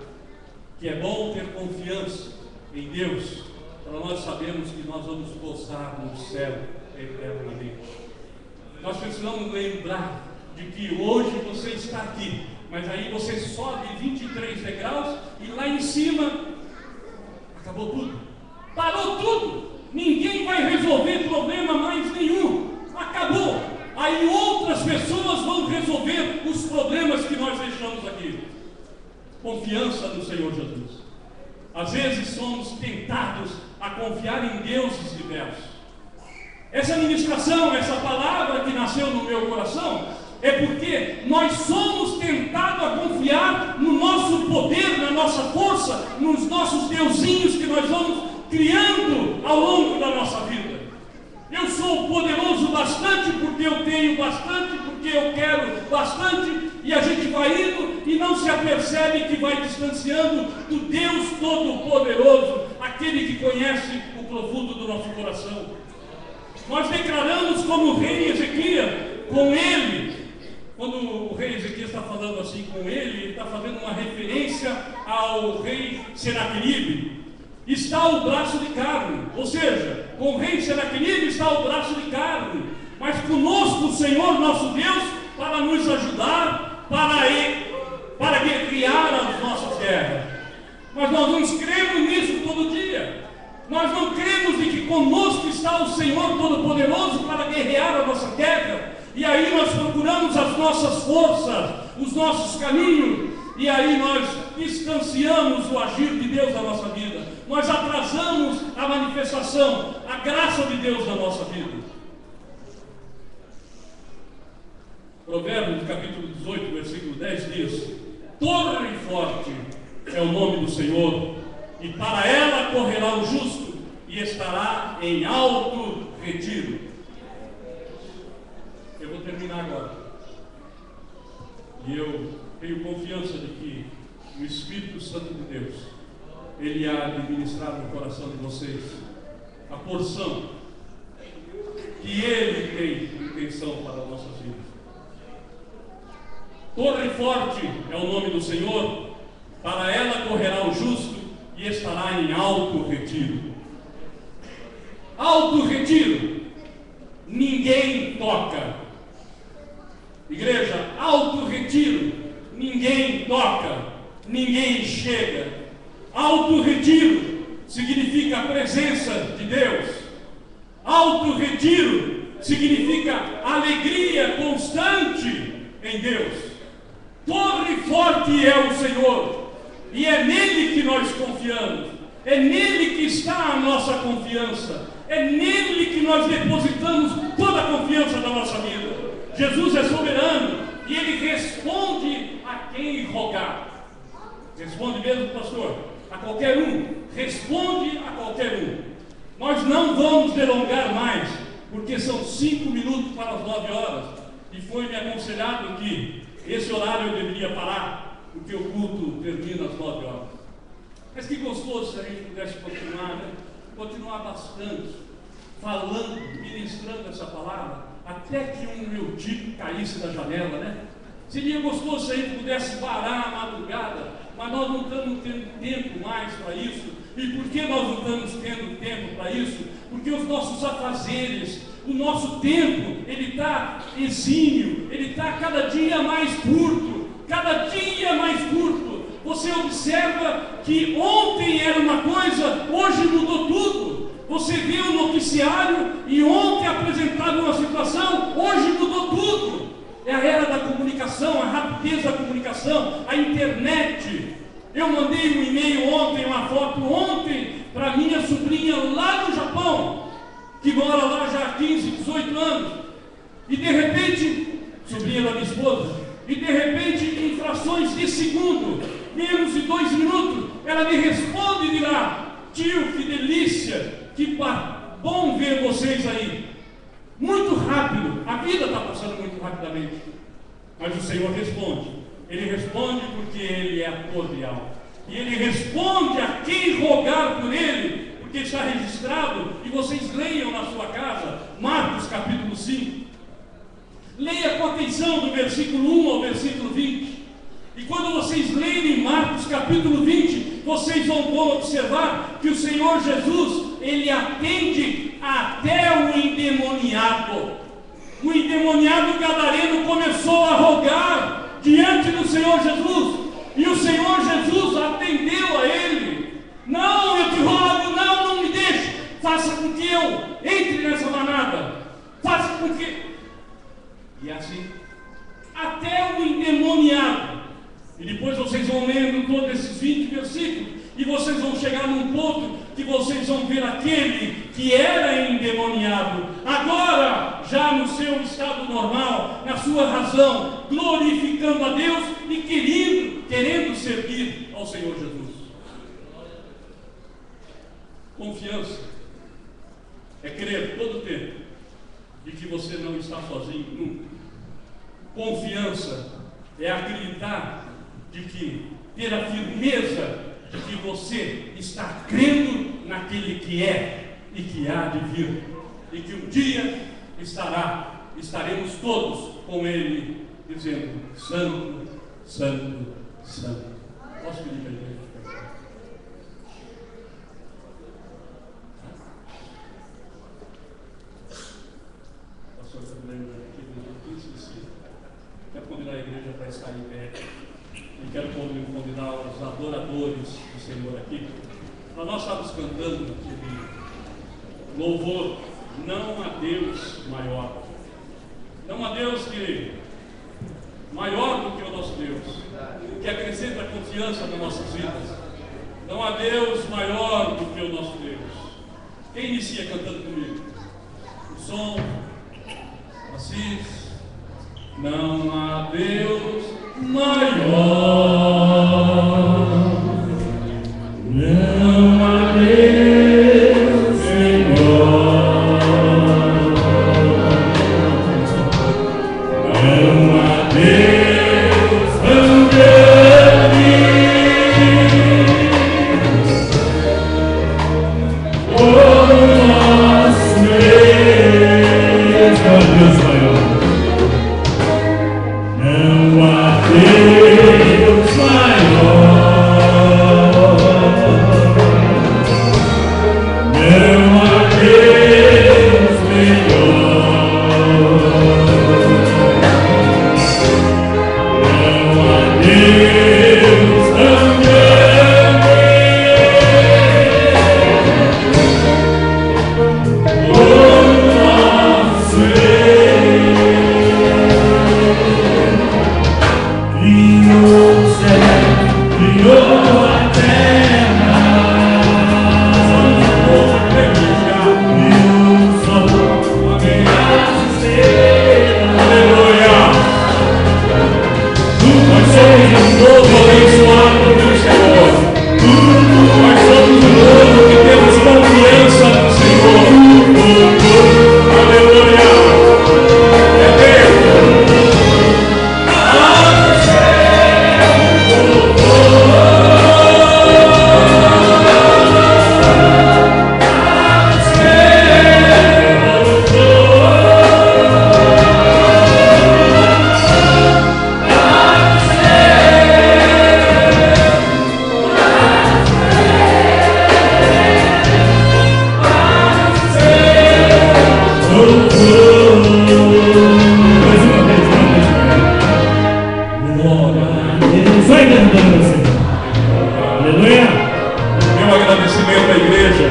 que é bom ter confiança em Deus, para nós sabermos que nós vamos gozar no céu eternamente. Nós precisamos lembrar de que hoje você está aqui, mas aí você sobe 23 degraus e lá em cima acabou tudo, parou tudo. Ninguém vai resolver problema mais nenhum. Acabou. Aí outras pessoas vão resolver os problemas que nós deixamos aqui. Confiança no Senhor Jesus. Às vezes somos tentados a confiar em deuses diversos. Essa ministração, essa palavra que nasceu no meu coração, é porque nós somos tentados a confiar no nosso poder, na nossa força, nos nossos deusinhos que nós vamos criando ao longo da nossa vida. Eu sou poderoso bastante porque eu tenho bastante, porque eu quero bastante, e a gente vai indo e não se apercebe que vai distanciando do Deus Todo-Poderoso, aquele que conhece o profundo do nosso coração. Nós declaramos como o rei Ezequias, com ele, quando o rei Ezequias está falando assim com ele está fazendo uma referência ao rei Senaqueribe. Está o braço de carne, ou seja, com o rei Senaqueribe está o braço de carne, mas conosco o Senhor nosso Deus, para nos ajudar, para guerrear as nossas guerras. Mas nós não cremos nisso todo dia. Nós não cremos de que conosco está o Senhor Todo-Poderoso para guerrear a nossa guerra, e aí nós procuramos as nossas forças, os nossos caminhos, e aí nós distanciamos o agir de Deus na nossa vida. Nós atrasamos a manifestação, a graça de Deus na nossa vida. Provérbios capítulo 18, versículo 10 diz: torre forte é o nome do Senhor, e para ela correrá o justo, e estará em alto retiro. Eu vou terminar agora. E eu tenho confiança de que o Espírito Santo de Deus, ele há de ministrar no coração de vocês a porção que ele tem intenção para as nossas vidas. Torre forte é o nome do Senhor, para ela correrá o justo e estará em alto retiro. Alto retiro, ninguém toca. Igreja, alto retiro, ninguém toca, ninguém chega. Alto retiro significa a presença de Deus. Alto retiro significa alegria constante em Deus. Torre forte é o Senhor, e é nele que nós confiamos, é nele que está a nossa confiança, é nele que nós depositamos toda a confiança da nossa vida. Jesus é soberano e ele responde a quem rogar. Responde mesmo, pastor? A qualquer um. Responde a qualquer um. Nós não vamos delongar mais, porque são 5 minutos para as 9 horas, e foi me aconselhado que esse horário eu deveria parar, porque o culto termina às 9 horas. Mas que gostoso se a gente pudesse continuar, né? Continuar bastante, falando, ministrando essa palavra, até que um meu tipo caísse da janela, né? Seria gostoso se a gente pudesse parar a madrugada, mas nós não estamos tendo tempo mais para isso. E por que nós não estamos tendo tempo para isso? Porque os nossos afazeres, o nosso tempo, ele está exímio, ele está cada dia mais curto, cada dia mais curto. Você observa que ontem era uma coisa, hoje mudou tudo. Você vê o noticiário e ontem apresentava uma situação, hoje mudou tudo. É a era da comunicação, a rapidez da comunicação, a internet. Eu mandei um e-mail ontem, uma foto ontem, para minha sobrinha lá no Japão, que mora lá já há 15, 18 anos. E de repente, sobrinha da minha esposa, e de repente, em frações de segundo, menos de 2 minutos, ela me responde de lá: tio, que delícia, que bom ver vocês aí. Muito rápido, a vida está passando muito rapidamente, mas o Senhor responde. Ele responde porque Ele é cordial, e Ele responde a quem rogar por Ele, porque está registrado, e vocês leiam na sua casa, Marcos capítulo 5, leia com atenção do versículo 1 ao versículo 20, e quando vocês lerem Marcos capítulo 20, vocês vão observar que o Senhor Jesus, Ele atende até o endemoniado. O endemoniado gadareno começou a rogar diante do Senhor Jesus, e o Senhor Jesus atendeu a ele. Não, eu te rogo, não me deixe, faça com que eu entre nessa manada, faça com que... E assim, até o endemoniado. E depois vocês vão lendo todos esses 20 versículos, e vocês vão chegar num ponto que vocês vão ver aquele que era endemoniado, agora já no seu estado normal, na sua razão, glorificando a Deus e querendo servir ao Senhor Jesus. Confiança é crer todo o tempo de que você não está sozinho nunca. Confiança é acreditar de que, ter a firmeza de que você está crendo naquele que é e que há de vir, e que um dia estaremos todos com Ele, dizendo: Santo, Santo, Santo. Posso pedir para a igreja? Pastor, está me lembrando aqui, eu esqueci. Quero convidar a igreja para estar em pé. E quero convidar os adoradores do Senhor aqui. Nós estávamos cantando aquele louvor: não há Deus maior. Não há Deus que maior do que o nosso Deus, que acrescenta confiança nas nossas vidas. Não há Deus maior do que o nosso Deus. Quem inicia cantando comigo? O som, Assis. Não há Deus maior. Não há Deus Senhor. Não há Deus tão grande. O nosso Deus, não há Deus maior. Não há Deus maior. Não há Deus melhor. Não há Deus tão grande. O nosso criou o céu, criou a terra, criou o sol, as estrelas. Aleluia! Nós somos um povo abençoado do Senhor. Nós somos um povo que temos confiança no Senhor. Aleluia! É Deus. Aleluia! Meu agradecimento à igreja,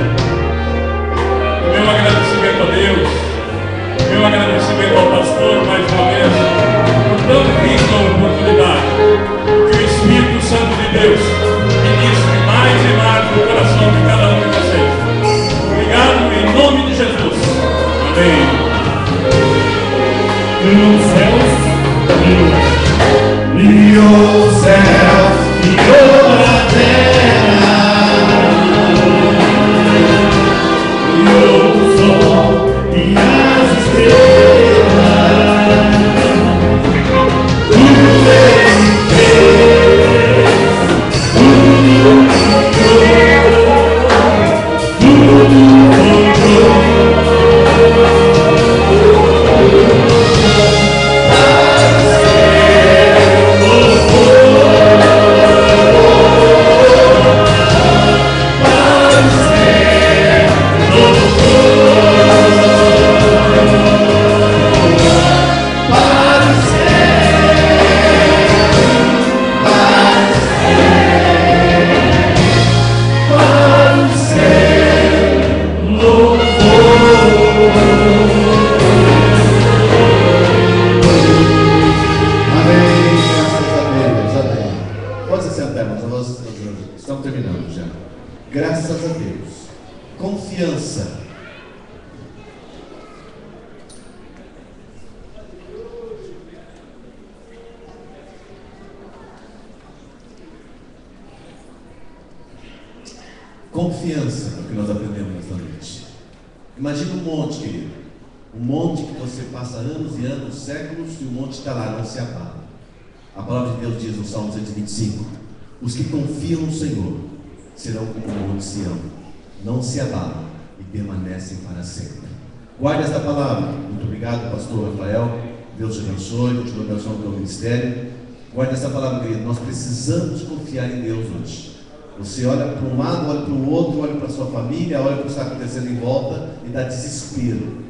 meu agradecimento a Deus, meu agradecimento ao pastor mais uma vez, Deus, ministre mais e mais no coração de cada um de vocês. Obrigado em nome de Jesus. Amém. Criou os céus, Criou os céus, criou a terra, criou o sol e as estrelas. Tudo ele fez, tudo estamos terminando já. Graças a Deus. Confiança. Confiança é o que nós aprendemos nesta noite. Imagina um monte, querido. Um monte que você passa anos e anos, séculos, e o monte está lá, não se abala. A palavra de Deus diz no Salmo 125: os que confiam no Senhor serão como o monte Sião, não se abalam e permanecem para sempre. Guarde esta palavra. Muito obrigado, pastor Rafael. Deus te abençoe, continue abençoando o teu ministério. Guarde essa palavra, querido. Nós precisamos confiar em Deus hoje. Você olha para um lado, olha para o outro, olha para a sua família, olha para o que está acontecendo em volta e dá desespero.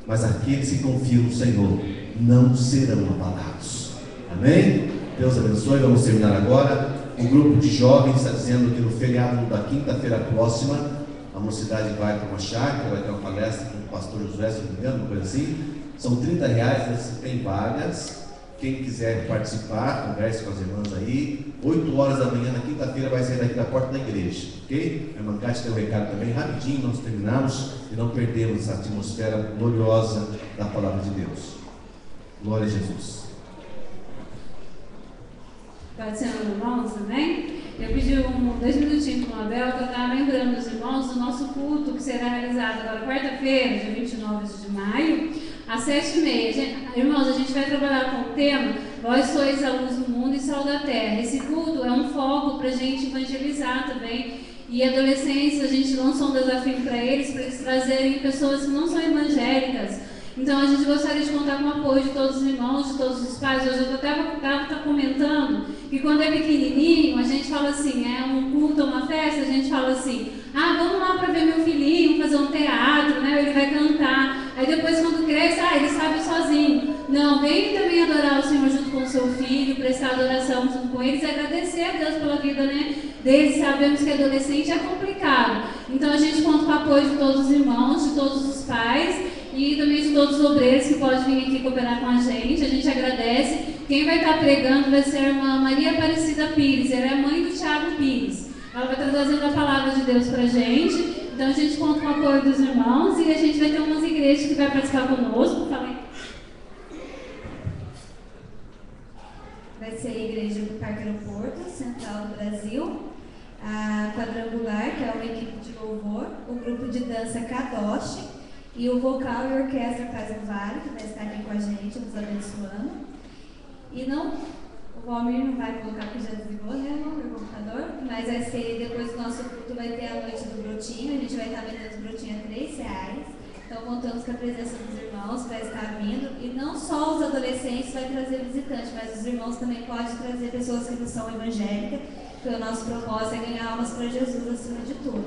Mas aqueles que confiam no Senhor não serão abalados. Amém? Deus abençoe. Vamos terminar agora. O grupo de jovens está dizendo que no feriado da quinta-feira próxima, a mocidade vai para uma chácara, vai ter uma palestra com o pastor Josué, se não me engano, uma coisa assim. São R$30, tem vagas. Quem quiser participar, converse com as irmãs aí. 8 horas da manhã na quinta-feira vai sair daqui da porta da igreja, ok? A irmã Cátia tem um recado também, rapidinho nós terminamos e não perdemos essa atmosfera gloriosa da palavra de Deus. Glória a Jesus. Pode ser, irmãos, amém? Eu pedi 2 minutinhos para o Abel, que eu estava lembrando os irmãos do nosso culto, que será realizado agora quarta-feira, dia 29 de maio, às 7h30. Irmãos, a gente vai trabalhar com o tema Vós sois a luz do mundo e sal da terra. Esse culto é um foco para a gente evangelizar também. E adolescentes, a gente lançou um desafio para eles trazerem pessoas que não são evangélicas. Então a gente gostaria de contar com o apoio de todos os irmãos, de todos os pais. Hoje eu estava comentando que quando é pequenininho, a gente fala assim, é um culto, uma festa, a gente fala assim, vamos lá para ver meu filhinho, fazer um teatro, né? Ele vai cantar. Aí depois quando cresce, ele sabe sozinho. Não, vem também adorar o Senhor junto com o seu filho, prestar adoração junto com eles e agradecer a Deus pela vida, né, deles. Sabemos que adolescente é complicado. Então a gente conta com o apoio de todos os irmãos, de todos os pais e também de todos os obreiros que podem vir aqui cooperar com a gente agradece. Quem vai estar pregando vai ser a irmã Maria Aparecida Pires, ela é a mãe do Thiago Pires. Ela vai estar trazendo a palavra de Deus para a gente. Então a gente conta com o apoio dos irmãos e a gente vai ter umas igrejas que vai participar conosco. Falei. Vai ser a igreja do Parque Aeroporto, Central do Brasil, a Quadrangular, que é uma equipe de louvor, o grupo de dança Kadosh e o vocal e orquestra Paz do Vale, que vai estar aqui com a gente, nos abençoando. E não, o Valmir não vai colocar porque já desligou, né, no meu computador, mas vai ser, depois do nosso culto, vai ter a noite do brotinho, a gente vai estar vendendo os brotinhos a R$3. Então, contamos com a presença dos irmãos para estar vindo. E não só os adolescentes vai trazer visitantes, mas os irmãos também podem trazer pessoas que não são evangélicas, porque o nosso propósito é ganhar almas para Jesus acima de tudo.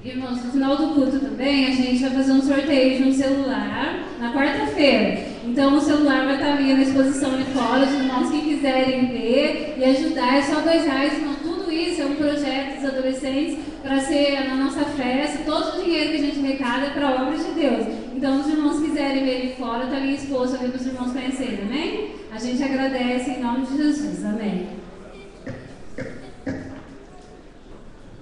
Irmãos, no final do culto também, a gente vai fazer um sorteio de um celular na quarta-feira. Então, o celular vai estar ali na exposição ali fora. Os irmãos que quiserem ver e ajudar, é só R$2. Então, tudo isso é um projeto dos adolescentes para ser na nossa festa. Todo o dinheiro que a gente arrecada é para a obra de Deus. Então, se os irmãos quiserem ver ali fora, está ali exposto ali para os irmãos conhecerem, amém? A gente agradece em nome de Jesus, amém.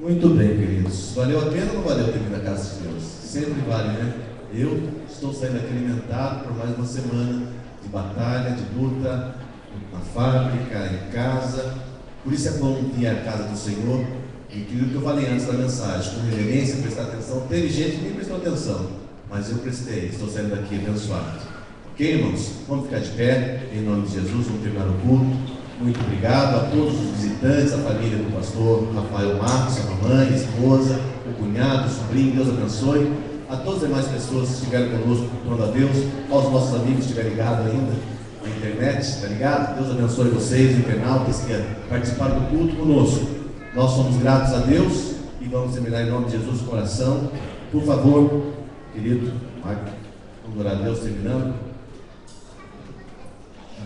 Muito bem, queridos. Valeu a pena ou não valeu ter vindo à casa de Deus? Sempre vale, né? Eu estou saindo aqui alimentado por mais uma semana de batalha, de luta, na fábrica, em casa. Por isso é bom ir à casa do Senhor. E aquilo que eu falei antes da mensagem, com reverência, prestar atenção. Teve gente que nem prestou atenção, mas eu prestei. Estou saindo daqui abençoado. Ok, irmãos? Vamos ficar de pé, em nome de Jesus. Vamos terminar o culto. Muito obrigado a todos os visitantes, a família do pastor Rafael Marcos, a mamãe, a esposa, o cunhado, o sobrinho. Deus abençoe. A todas as demais pessoas que estiveram conosco, cultuando a Deus, aos nossos amigos que estiverem ligados ainda na internet, está ligado? Deus abençoe vocês, internautas que participaram do culto conosco. Nós somos gratos a Deus e vamos terminar em nome de Jesus o coração. Por favor, querido Marco, vamos orar a Deus terminando.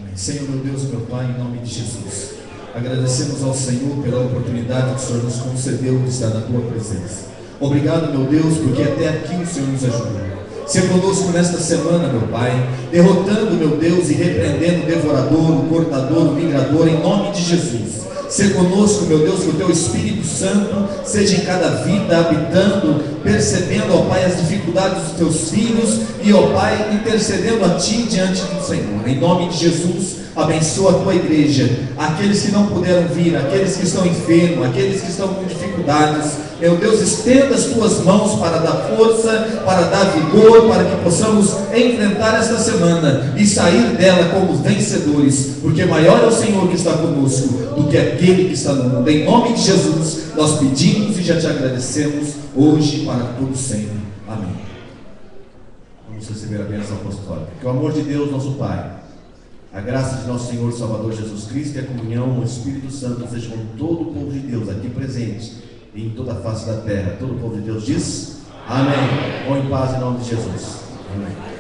Amém. Senhor, meu Deus, meu Pai, em nome de Jesus, agradecemos ao Senhor pela oportunidade que o Senhor nos concedeu de estar na Tua presença. Obrigado, meu Deus, porque até aqui o Senhor nos ajudou. Seja conosco nesta semana, meu Pai, derrotando, meu Deus, e repreendendo o devorador, o cortador, o migrador, em nome de Jesus. Seja conosco, meu Deus, que o Teu Espírito Santo seja em cada vida, habitando, percebendo, ó Pai, as dificuldades dos Teus filhos e, ó Pai, intercedendo a Ti diante do Senhor. Em nome de Jesus, abençoa a Tua igreja, aqueles que não puderam vir, aqueles que estão enfermos, aqueles que estão com dificuldades. Meu Deus, estenda as Tuas mãos para dar força, para dar vigor, para que possamos enfrentar esta semana e sair dela como vencedores, porque maior é o Senhor que está conosco do que aquele que está no mundo. Em nome de Jesus, nós pedimos e já Te agradecemos hoje para todo sempre. Amém. Vamos receber a bênção apostólica. Que o amor de Deus, nosso Pai, a graça de nosso Senhor e Salvador Jesus Cristo e a comunhão do Espírito Santo seja com todo o povo de Deus aqui presente e em toda a face da terra. Todo o povo de Deus diz amém. Vão em paz em nome de Jesus. Amém.